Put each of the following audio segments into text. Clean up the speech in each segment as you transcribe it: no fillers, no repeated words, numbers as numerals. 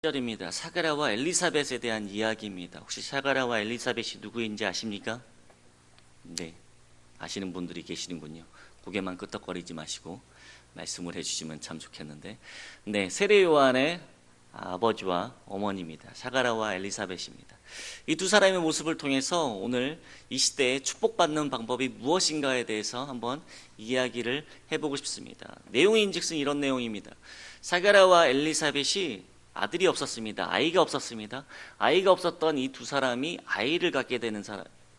절입니다. 사가랴와 엘리사벳에 대한 이야기입니다. 혹시 사가랴와 엘리사벳이 누구인지 아십니까? 네, 아시는 분들이 계시는군요. 고개만 끄덕거리지 마시고 말씀을 해주시면 참 좋겠는데, 네, 세례 요한의 아버지와 어머니입니다. 사가랴와 엘리사벳입니다. 이 두 사람의 모습을 통해서 오늘 이 시대에 축복받는 방법이 무엇인가에 대해서 한번 이야기를 해보고 싶습니다. 내용인즉슨 이런 내용입니다. 사가랴와 엘리사벳이 아들이 없었습니다. 아이가 없었습니다. 아이가 없었던 이 두 사람이 아이를 갖게 되는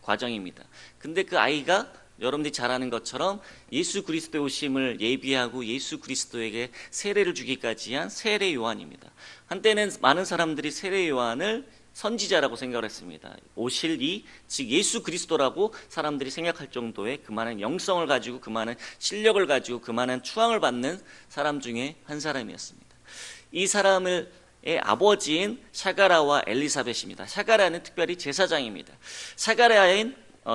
과정입니다. 근데 그 아이가 여러분들이 잘 아는 것처럼 예수 그리스도의 오심을 예비하고 예수 그리스도에게 세례를 주기까지 한 세례 요한입니다. 한때는 많은 사람들이 세례 요한을 선지자라고 생각을 했습니다. 오실 즉 예수 그리스도라고 사람들이 생각할 정도의 그만한 영성을 가지고 그만한 실력을 가지고 그만한 추앙을 받는 사람 중에 한 사람이었습니다. 이 사람의 아버지인 사가랴와 엘리사벳입니다. 사가랴는 특별히 제사장입니다.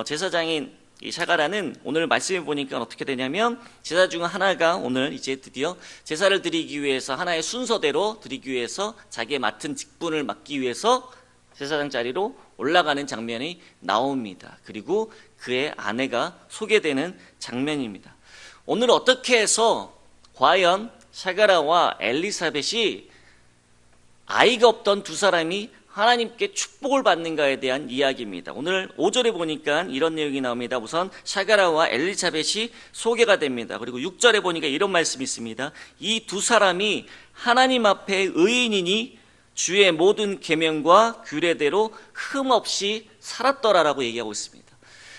제사장인 이 사가랴는 오늘 말씀해 보니까 어떻게 되냐면 제사 중 하나가 오늘 이제 드디어 제사를 드리기 위해서 하나의 순서대로 드리기 위해서 자기의 맡은 직분을 맡기 위해서 제사장 자리로 올라가는 장면이 나옵니다. 그리고 그의 아내가 소개되는 장면입니다. 오늘 어떻게 해서 과연 사가랴와 엘리사벳이 아이가 없던 두 사람이 하나님께 축복을 받는가에 대한 이야기입니다. 오늘 5절에 보니까 이런 내용이 나옵니다. 우선 사가랴와 엘리사벳이 소개가 됩니다. 그리고 6절에 보니까 이런 말씀이 있습니다. 이 두 사람이 하나님 앞에 의인이니 주의 모든 계명과 규례대로 흠없이 살았더라라고 얘기하고 있습니다.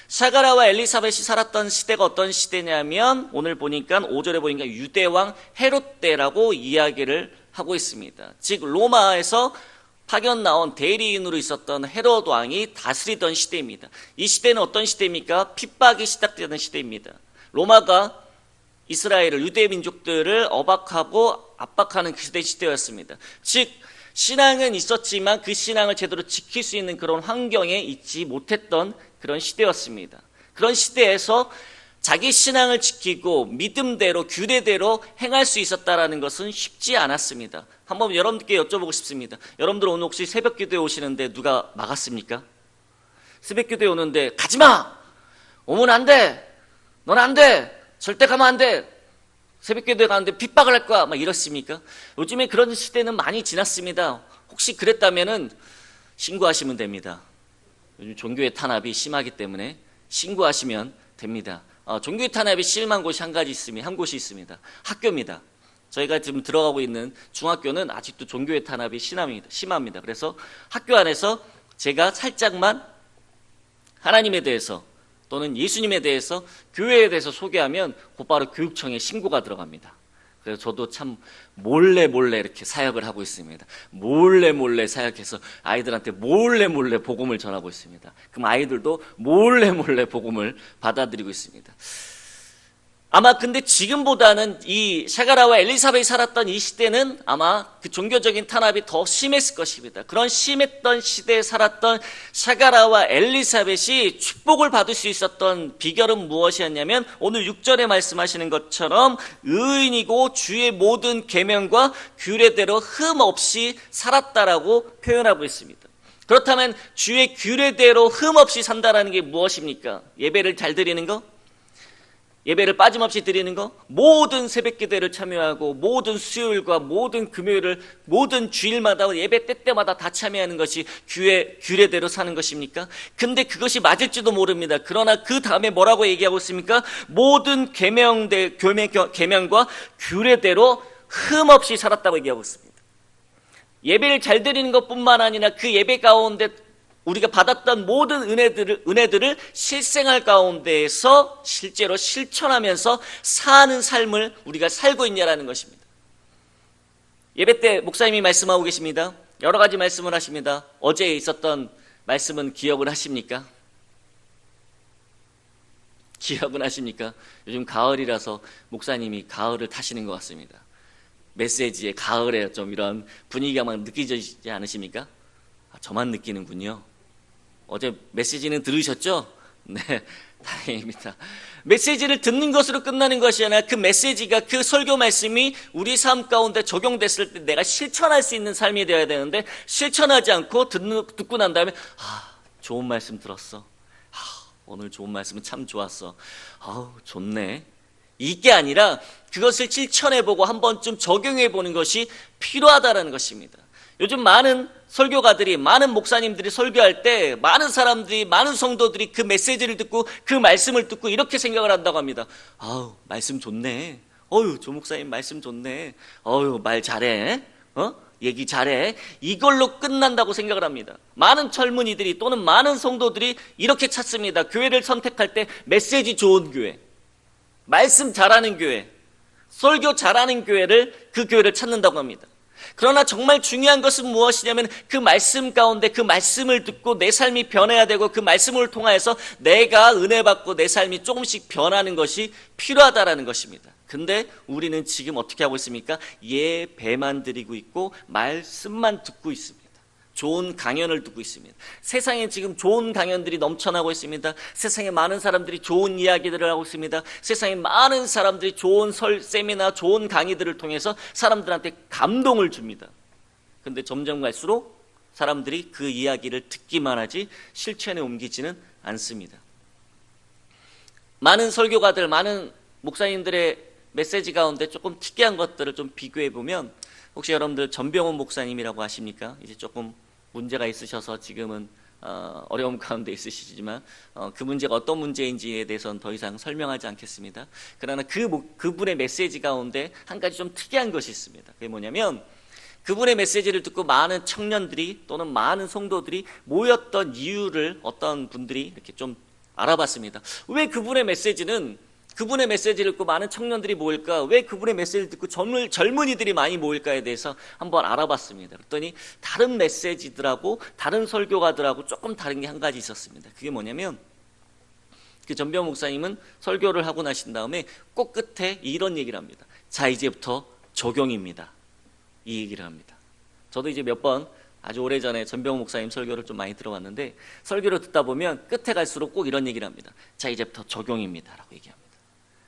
사가랴와 엘리사벳이 살았던 시대가 어떤 시대냐면 오늘 보니까 5절에 보니까 유대왕 헤롯 때라고 이야기를 하고 있습니다. 즉 로마에서 파견 나온 대리인으로 있었던 헤롯 왕이 다스리던 시대입니다. 이 시대는 어떤 시대입니까? 핍박이 시작되는 시대입니다. 로마가 이스라엘을 유대 민족들을 억압하고 압박하는 그 시대였습니다. 즉 신앙은 있었지만 그 신앙을 제대로 지킬 수 있는 그런 환경에 있지 못했던 그런 시대였습니다. 그런 시대에서 자기 신앙을 지키고 믿음대로 규례대로 행할 수 있었다라는 것은 쉽지 않았습니다. 한번 여러분들께 여쭤보고 싶습니다. 여러분들 오늘 혹시 새벽 기도에 오시는데 누가 막았습니까? 새벽 기도에 오는데 가지마! 오면 안 돼! 넌 안 돼! 절대 가면 안 돼! 새벽 기도에 가는데 핍박을 할 거야! 막 이렇습니까? 요즘에 그런 시대는 많이 지났습니다. 혹시 그랬다면은 신고하시면 됩니다. 요즘 종교의 탄압이 심하기 때문에 신고하시면 됩니다. 종교의 탄압이 심한 곳이 한 곳이 있습니다. 학교입니다. 저희가 지금 들어가고 있는 중학교는 아직도 종교의 탄압이 심합니다. 그래서 학교 안에서 제가 살짝만 하나님에 대해서 또는 예수님에 대해서 교회에 대해서 소개하면 곧바로 교육청에 신고가 들어갑니다. 그래서 저도 참 몰래 이렇게 사역을 하고 있습니다. 몰래 사역해서 아이들한테 몰래 복음을 전하고 있습니다. 그럼 아이들도 몰래 복음을 받아들이고 있습니다. 아마 근데 지금보다는 이 사가랴와 엘리사벳이 살았던 이 시대는 아마 그 종교적인 탄압이 더 심했을 것입니다. 그런 심했던 시대에 살았던 사가랴와 엘리사벳이 축복을 받을 수 있었던 비결은 무엇이었냐면 오늘 6절에 말씀하시는 것처럼 의인이고 주의 모든 계명과 규례대로 흠없이 살았다라고 표현하고 있습니다. 그렇다면 주의 규례대로 흠없이 산다라는 게 무엇입니까? 예배를 잘 드리는 거? 예배를 빠짐없이 드리는 거, 모든 새벽기도를 참여하고 모든 수요일과 모든 금요일을 모든 주일마다 예배 때마다 다 참여하는 것이 규례대로 사는 것입니까? 근데 그것이 맞을지도 모릅니다. 그러나 그 다음에 뭐라고 얘기하고 있습니까? 모든 계명과 규례대로 흠없이 살았다고 얘기하고 있습니다. 예배를 잘 드리는 것뿐만 아니라 그 예배 가운데 우리가 받았던 모든 은혜들을 실생활 가운데에서 실제로 실천하면서 사는 삶을 우리가 살고 있냐라는 것입니다. 예배 때 목사님이 말씀하고 계십니다. 여러 가지 말씀을 하십니다. 어제 있었던 말씀은 기억을 하십니까? 기억은 하십니까? 요즘 가을이라서 목사님이 가을을 타시는 것 같습니다. 메시지에 가을에 좀 이런 분위기가 막 느껴지지 않으십니까? 저만 느끼는군요. 어제 메시지는 들으셨죠? 네, 다행입니다. 메시지를 듣는 것으로 끝나는 것이 아니라 그 메시지가, 그 설교 말씀이 우리 삶 가운데 적용됐을 때 내가 실천할 수 있는 삶이 되어야 되는데, 실천하지 않고 듣고 난 다음에 좋은 말씀 들었어. 오늘 좋은 말씀은 참 좋았어. 좋네. 이게 아니라 그것을 실천해보고 한 번쯤 적용해보는 것이 필요하다는 것입니다. 요즘 많은 설교가들이, 많은 목사님들이 설교할 때 많은 사람들이, 많은 성도들이 그 메시지를 듣고 그 말씀을 듣고 이렇게 생각을 한다고 합니다. 말씀 좋네. 조 목사님 말씀 좋네. 말 잘해. 얘기 잘해. 이걸로 끝난다고 생각을 합니다. 많은 젊은이들이 또는 많은 성도들이 이렇게 찾습니다. 교회를 선택할 때 메시지 좋은 교회, 말씀 잘하는 교회, 설교 잘하는 교회를, 그 교회를 찾는다고 합니다. 그러나 정말 중요한 것은 무엇이냐면 그 말씀 가운데 그 말씀을 듣고 내 삶이 변해야 되고, 그 말씀을 통하여서 내가 은혜 받고 내 삶이 조금씩 변하는 것이 필요하다라는 것입니다. 근데 우리는 지금 어떻게 하고 있습니까? 예배만 드리고 있고 말씀만 듣고 있습니다. 좋은 강연을 듣고 있습니다. 세상에 지금 좋은 강연들이 넘쳐나고 있습니다. 세상에 많은 사람들이 좋은 이야기들을 하고 있습니다. 세상에 많은 사람들이 좋은 세미나, 좋은 강의들을 통해서 사람들한테 감동을 줍니다. 근데 점점 갈수록 사람들이 그 이야기를 듣기만 하지 실천에 옮기지는 않습니다. 많은 설교가들, 많은 목사님들의 메시지 가운데 조금 특이한 것들을 좀 비교해 보면, 혹시 여러분들 전병훈 목사님이라고 아십니까? 이제 조금 문제가 있으셔서 지금은 어려움 가운데 있으시지만 그 문제가 어떤 문제인지에 대해서는 더 이상 설명하지 않겠습니다. 그러나 그분의 메시지 가운데 한 가지 좀 특이한 것이 있습니다. 그게 뭐냐면, 그분의 메시지를 듣고 많은 청년들이 또는 많은 성도들이 모였던 이유를 어떤 분들이 이렇게 좀 알아봤습니다. 왜 그분의 메시지를 듣고 많은 청년들이 모일까? 왜 그분의 메시지를 듣고 젊은이들이 많이 모일까에 대해서 한번 알아봤습니다. 그랬더니 다른 메시지들하고 다른 설교가들하고 조금 다른 게 한 가지 있었습니다. 그게 뭐냐면, 그 전병 목사님은 설교를 하고 나신 다음에 꼭 끝에 이런 얘기를 합니다. 자, 이제부터 적용입니다. 이 얘기를 합니다. 저도 이제 몇 번 아주 오래전에 전병 목사님 설교를 좀 많이 들어봤는데, 설교를 듣다 보면 끝에 갈수록 꼭 이런 얘기를 합니다. 자, 이제부터 적용입니다 라고 얘기합니다.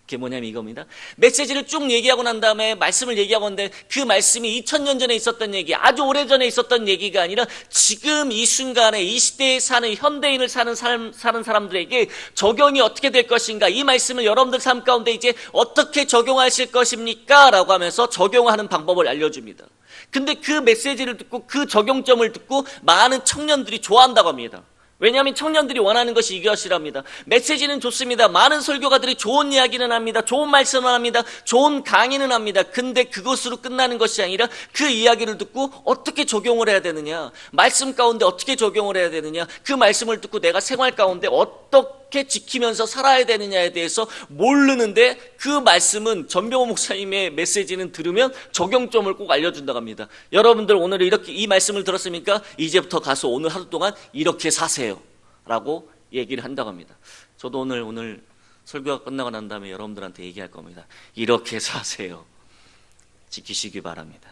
그게 뭐냐면 이겁니다. 메시지를 쭉 얘기하고 난 다음에 말씀을 얘기하고 있는데, 그 말씀이 2000년 전에 있었던 얘기, 아주 오래전에 있었던 얘기가 아니라 지금 이 순간에 이 시대에 사는 현대인을 사는 사람들에게 적용이 어떻게 될 것인가, 이 말씀을 여러분들 삶 가운데 이제 어떻게 적용하실 것입니까? 라고 하면서 적용하는 방법을 알려줍니다. 근데 그 메시지를 듣고 그 적용점을 듣고 많은 청년들이 좋아한다고 합니다. 왜냐하면 청년들이 원하는 것이 이것이랍니다. 메시지는 좋습니다. 많은 설교가들이 좋은 이야기는 합니다. 좋은 말씀을 합니다. 좋은 강의는 합니다. 근데 그것으로 끝나는 것이 아니라 그 이야기를 듣고 어떻게 적용을 해야 되느냐, 말씀 가운데 어떻게 적용을 해야 되느냐, 그 말씀을 듣고 내가 생활 가운데 어떻게 지키면서 살아야 되느냐에 대해서 모르는데, 그 말씀은, 전병호 목사님의 메시지는 들으면 적용점을 꼭 알려준다고 합니다. 여러분들 오늘 이렇게 이 말씀을 들었습니까? 이제부터 가서 오늘 하루 동안 이렇게 사세요 라고 얘기를 한다고 합니다. 저도 오늘 설교가 끝나고 난 다음에 여러분들한테 얘기할 겁니다. 이렇게 사세요. 지키시기 바랍니다.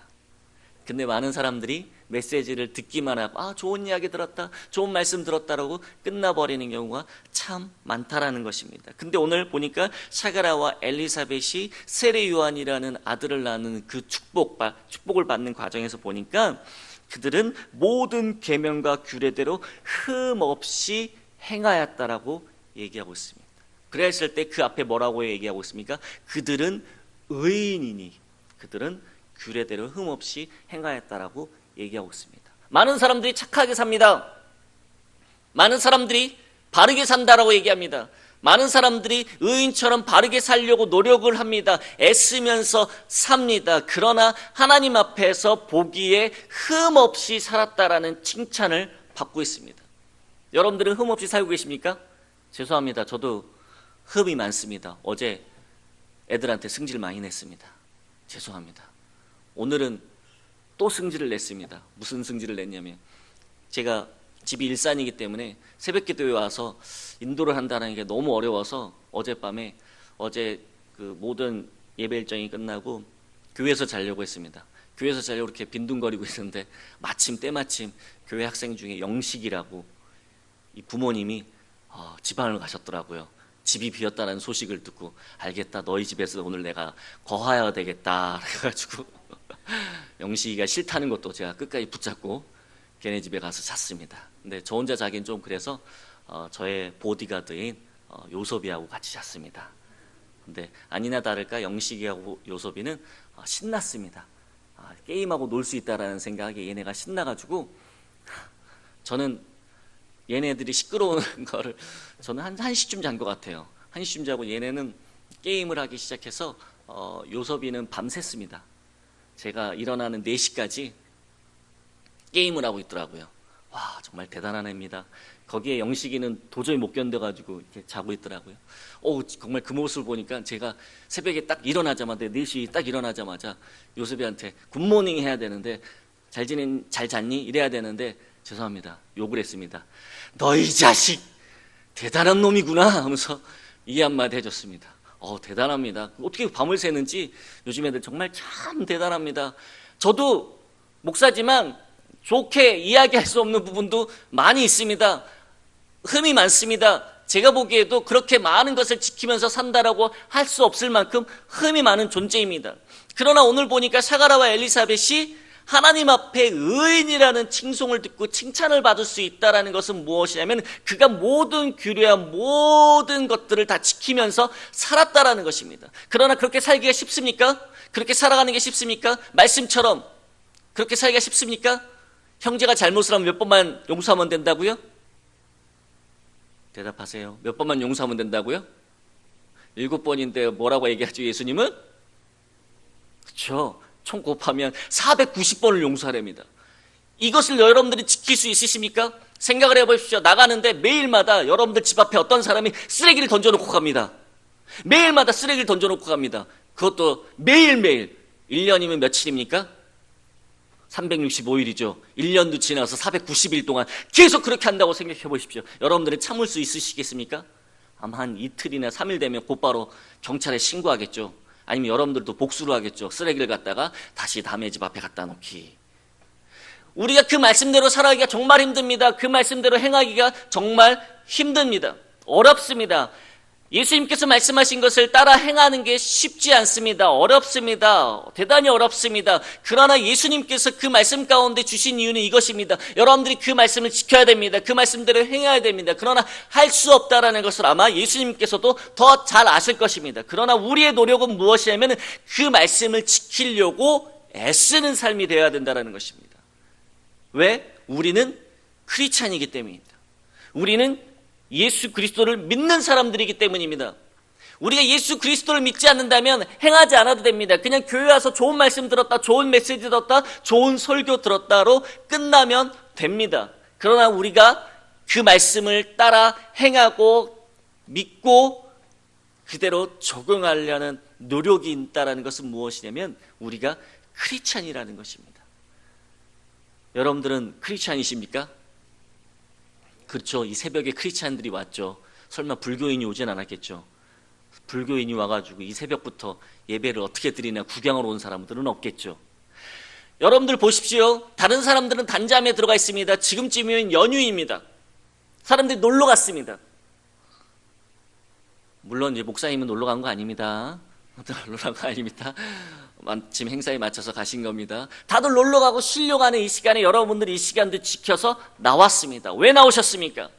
근데 많은 사람들이 메시지를 듣기만 하고 좋은 이야기 들었다, 좋은 말씀 들었다라고 끝나버리는 경우가 참 많다라는 것입니다. 근데 오늘 보니까 사가라와 엘리사벳이 세례 요한이라는 아들을 낳는 그 축복을 받는 과정에서 보니까 그들은 모든 계명과 규례대로 흠없이 행하였다라고 얘기하고 있습니다. 그랬을 때 그 앞에 뭐라고 얘기하고 있습니까? 그들은 의인이니, 그들은 규례대로 흠없이 행하였다라고 얘기하고 있습니다. 많은 사람들이 착하게 삽니다. 많은 사람들이 바르게 산다라고 얘기합니다. 많은 사람들이 의인처럼 바르게 살려고 노력을 합니다. 애쓰면서 삽니다. 그러나 하나님 앞에서 보기에 흠없이 살았다라는 칭찬을 받고 있습니다. 여러분들은 흠없이 살고 계십니까? 죄송합니다. 저도 흠이 많습니다. 어제 애들한테 승질 많이 냈습니다. 죄송합니다. 오늘은 또 승질을 냈습니다. 무슨 승질을 냈냐면, 제가 집이 일산이기 때문에 새벽 기도에 와서 인도를 한다는 게 너무 어려워서 어젯밤에 그 모든 예배 일정이 끝나고 교회에서 자려고 했습니다. 교회에서 자려고 이렇게 빈둥거리고 있는데 때마침 교회 학생 중에 영식이라고 이 부모님이 지방을 가셨더라고요. 집이 비었다는 소식을 듣고 알겠다. 너희 집에서 오늘 내가 거하여야 되겠다. 그래가지고 영식이가 싫다는 것도 제가 끝까지 붙잡고 걔네 집에 가서 잤습니다. 근데 저 혼자 자긴 좀 그래서 저의 보디가드인 요섭이하고 같이 잤습니다. 근데 아니나 다를까 영식이하고 요섭이는 신났습니다. 게임하고 놀 수 있다라는 생각에 얘네가 신나가지고 저는 얘네들이 시끄러운 거를 저는 한 1시쯤 잔 것 같아요. 1시쯤 자고 얘네는 게임을 하기 시작해서 요섭이는 밤샜습니다. 제가 일어나는 4시까지 게임을 하고 있더라고요. 와, 정말 대단한 애입니다. 거기에 영식이는 도저히 못 견뎌가지고 이렇게 자고 있더라고요. 정말 그 모습을 보니까 제가 새벽에 딱 일어나자마자 4시 딱 일어나자마자 요섭이한테 굿모닝 해야 되는데 잘 잤니? 이래야 되는데 죄송합니다. 욕을 했습니다. 너 이 자식 대단한 놈이구나 하면서 이 한마디 해줬습니다. 대단합니다. 어떻게 밤을 새는지 요즘 애들 정말 참 대단합니다. 저도 목사지만 좋게 이야기할 수 없는 부분도 많이 있습니다. 흠이 많습니다. 제가 보기에도 그렇게 많은 것을 지키면서 산다라고 할 수 없을 만큼 흠이 많은 존재입니다. 그러나 오늘 보니까 사가라와 엘리사벳이 하나님 앞에 의인이라는 칭송을 듣고 칭찬을 받을 수 있다는 것은 무엇이냐면 그가 모든 규례와 모든 것들을 다 지키면서 살았다라는 것입니다. 그러나 그렇게 살기가 쉽습니까? 그렇게 살아가는 게 쉽습니까? 말씀처럼 그렇게 살기가 쉽습니까? 형제가 잘못을 하면 몇 번만 용서하면 된다고요? 대답하세요. 몇 번만 용서하면 된다고요? 7번인데 뭐라고 얘기하죠, 예수님은? 그렇죠. 총 곱하면 490번을 용서하랍니다. 이것을 여러분들이 지킬 수 있으십니까? 생각을 해보십시오. 나가는데 매일마다 여러분들 집 앞에 어떤 사람이 쓰레기를 던져놓고 갑니다. 매일마다 쓰레기를 던져놓고 갑니다. 그것도 매일매일. 1년이면 며칠입니까? 365일이죠. 1년도 지나서 490일 동안 계속 그렇게 한다고 생각해 보십시오. 여러분들은 참을 수 있으시겠습니까? 아마 한 이틀이나 3일 되면 곧바로 경찰에 신고하겠죠. 아니면 여러분들도 복수를 하겠죠. 쓰레기를 갖다가 다시 남의 집 앞에 갖다 놓기. 우리가 그 말씀대로 살아가기가 정말 힘듭니다. 그 말씀대로 행하기가 정말 힘듭니다. 어렵습니다. 예수님께서 말씀하신 것을 따라 행하는 게 쉽지 않습니다. 어렵습니다. 대단히 어렵습니다. 그러나 예수님께서 그 말씀 가운데 주신 이유는 이것입니다. 여러분들이 그 말씀을 지켜야 됩니다. 그 말씀대로 행해야 됩니다. 그러나 할 수 없다라는 것을 아마 예수님께서도 더 잘 아실 것입니다. 그러나 우리의 노력은 무엇이냐면 그 말씀을 지키려고 애쓰는 삶이 되어야 된다는 것입니다. 왜? 우리는 크리스찬이기 때문입니다. 우리는 예수 그리스도를 믿는 사람들이기 때문입니다. 우리가 예수 그리스도를 믿지 않는다면 행하지 않아도 됩니다. 그냥 교회 와서 좋은 말씀 들었다, 좋은 메시지 들었다, 좋은 설교 들었다로 끝나면 됩니다. 그러나 우리가 그 말씀을 따라 행하고 믿고 그대로 적용하려는 노력이 있다는 것은 무엇이냐면 우리가 크리스찬이라는 것입니다. 여러분들은 크리스찬이십니까? 그렇죠. 이 새벽에 크리스찬들이 왔죠. 설마 불교인이 오진 않았겠죠. 불교인이 와가지고 이 새벽부터 예배를 어떻게 드리냐 구경하러 온 사람들은 없겠죠. 여러분들 보십시오. 다른 사람들은 단잠에 들어가 있습니다. 지금쯤이면 연휴입니다. 사람들이 놀러 갔습니다. 물론 이제 목사님은 놀러 간 거 아닙니다. 놀러 간 거 아닙니다. 마침 행사에 맞춰서 가신 겁니다. 다들 놀러 가고 쉬려고 하는 이 시간에 여러분들이 이 시간도 지켜서 나왔습니다. 왜 나오셨습니까?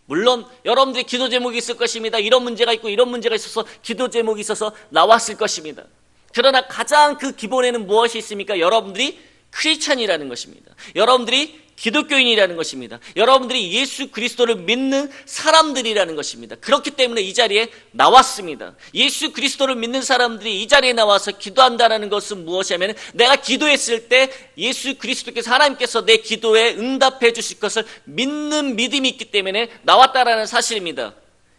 물론 여러분들의 기도 제목이 있을 것입니다. 이런 문제가 있고 이런 문제가 있어서 기도 제목이 있어서 나왔을 것입니다. 그러나 가장 그 기본에는 무엇이 있습니까? 여러분들이 크리스찬이라는 것입니다. 여러분들이 기독교인이라는 것입니다. 여러분들이 예수 그리스도를 믿는 사람들이라는 것입니다. 그렇기 때문에 이 자리에 나왔습니다. 예수 그리스도를 믿는 사람들이 이 자리에 나와서 기도한다는 것은 무엇이냐면 내가 기도했을 때 예수 그리스도께서 하나님께서 내 기도에 응답해 주실 것을 믿는 믿음이 있기 때문에 나왔다라는 사실입니다.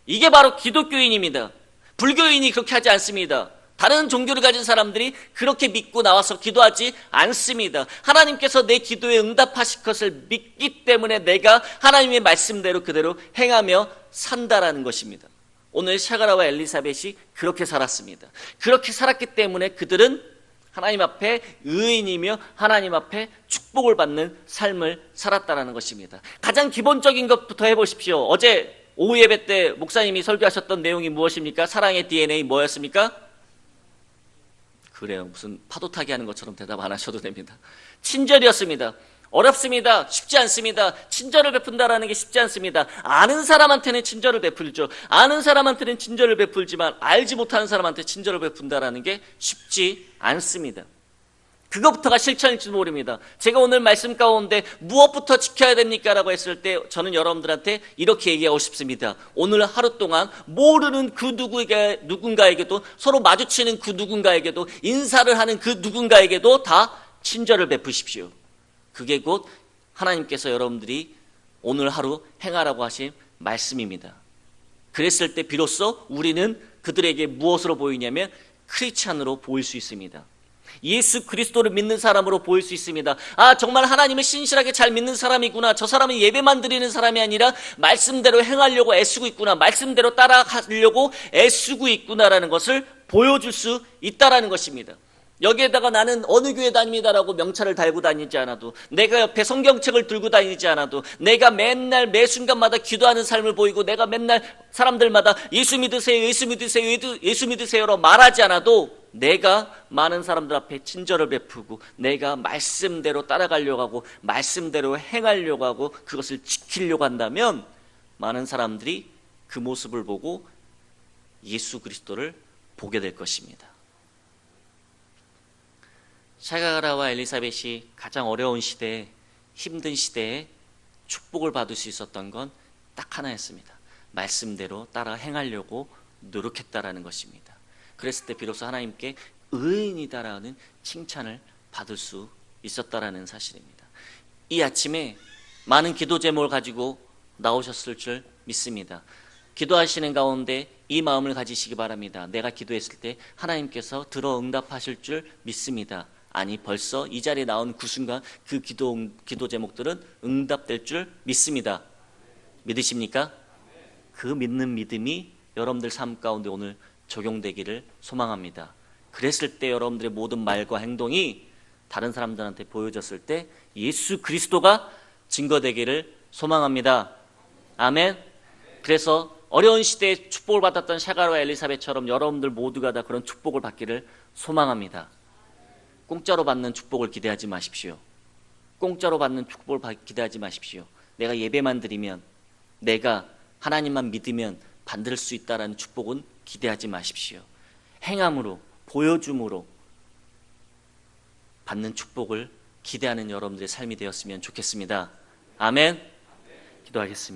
이게 바로 기독교인입니다. 불교인이 그렇게 하지 않습니다. 다른 종교를 가진 사람들이 그렇게 믿고 나와서 기도하지 않습니다. 하나님께서 내 기도에 응답하실 것을 믿기 때문에 내가 하나님의 말씀대로 그대로 행하며 산다라는 것입니다. 오늘 샤가라와 엘리사벳이 그렇게 살았습니다. 그렇게 살았기 때문에 그들은 하나님 앞에 의인이며 하나님 앞에 축복을 받는 삶을 살았다라는 것입니다. 가장 기본적인 것부터 해보십시오. 어제 오후 예배 때 목사님이 설교하셨던 내용이 무엇입니까? 사랑의 DNA 뭐였습니까? 그래요. 무슨 파도 타기 하는 것처럼 대답 안 하셔도 됩니다. 친절이었습니다. 어렵습니다. 쉽지 않습니다. 친절을 베푼다라는 게 쉽지 않습니다. 아는 사람한테는 친절을 베풀죠. 아는 사람한테는 친절을 베풀지만 알지 못하는 사람한테 친절을 베푼다라는 게 쉽지 않습니다. 그것부터가 실천일지도 모릅니다. 제가 오늘 말씀 가운데 무엇부터 지켜야 됩니까? 라고 했을 때 저는 여러분들한테 이렇게 얘기하고 싶습니다. 오늘 하루 동안 모르는 그 누군가에게도, 서로 마주치는 그 누군가에게도, 인사를 하는 그 누군가에게도 다 친절을 베푸십시오. 그게 곧 하나님께서 여러분들이 오늘 하루 행하라고 하신 말씀입니다. 그랬을 때 비로소 우리는 그들에게 무엇으로 보이냐면 크리스찬으로 보일 수 있습니다. 예수 그리스도를 믿는 사람으로 보일 수 있습니다. 아, 정말 하나님을 신실하게 잘 믿는 사람이구나. 저 사람은 예배만 드리는 사람이 아니라 말씀대로 행하려고 애쓰고 있구나. 말씀대로 따라가려고 애쓰고 있구나라는 것을 보여줄 수 있다라는 것입니다. 여기에다가 나는 어느 교회 다닙니다라고 명찰을 달고 다니지 않아도, 내가 옆에 성경책을 들고 다니지 않아도, 내가 맨날 매 순간마다 기도하는 삶을 보이고, 내가 맨날 사람들마다 예수 믿으세요, 예수 믿으세요, 예수 믿으세요로 말하지 않아도 내가 많은 사람들 앞에 친절을 베푸고, 내가 말씀대로 따라가려고 하고 말씀대로 행하려고 하고 그것을 지키려고 한다면 많은 사람들이 그 모습을 보고 예수 그리스도를 보게 될 것입니다. 샤가라와 엘리사벳이 가장 어려운 시대에, 힘든 시대에 축복을 받을 수 있었던 건 딱 하나였습니다. 말씀대로 따라 행하려고 노력했다라는 것입니다. 그랬을 때 비로소 하나님께 의인이다라는 칭찬을 받을 수 있었다라는 사실입니다. 이 아침에 많은 기도 제목을 가지고 나오셨을 줄 믿습니다. 기도하시는 가운데 이 마음을 가지시기 바랍니다. 내가 기도했을 때 하나님께서 들어 응답하실 줄 믿습니다. 아니, 벌써 이 자리에 나온 그 순간 그 기도 제목들은 응답될 줄 믿습니다. 믿으십니까? 그 믿는 믿음이 여러분들 삶 가운데 오늘 적용되기를 소망합니다. 그랬을 때 여러분들의 모든 말과 행동이 다른 사람들한테 보여졌을 때 예수 그리스도가 증거되기를 소망합니다. 아멘. 그래서 어려운 시대에 축복을 받았던 샤가라와 엘리사벳처럼 여러분들 모두가 다 그런 축복을 받기를 소망합니다. 공짜로 받는 축복을 기대하지 마십시오. 공짜로 받는 축복을 기대하지 마십시오. 내가 예배만 드리면, 내가 하나님만 믿으면 받을 수 있다는 축복은 기대하지 마십시오. 행함으로, 보여줌으로 받는 축복을 기대하는 여러분들의 삶이 되었으면 좋겠습니다. 아멘. 기도하겠습니다.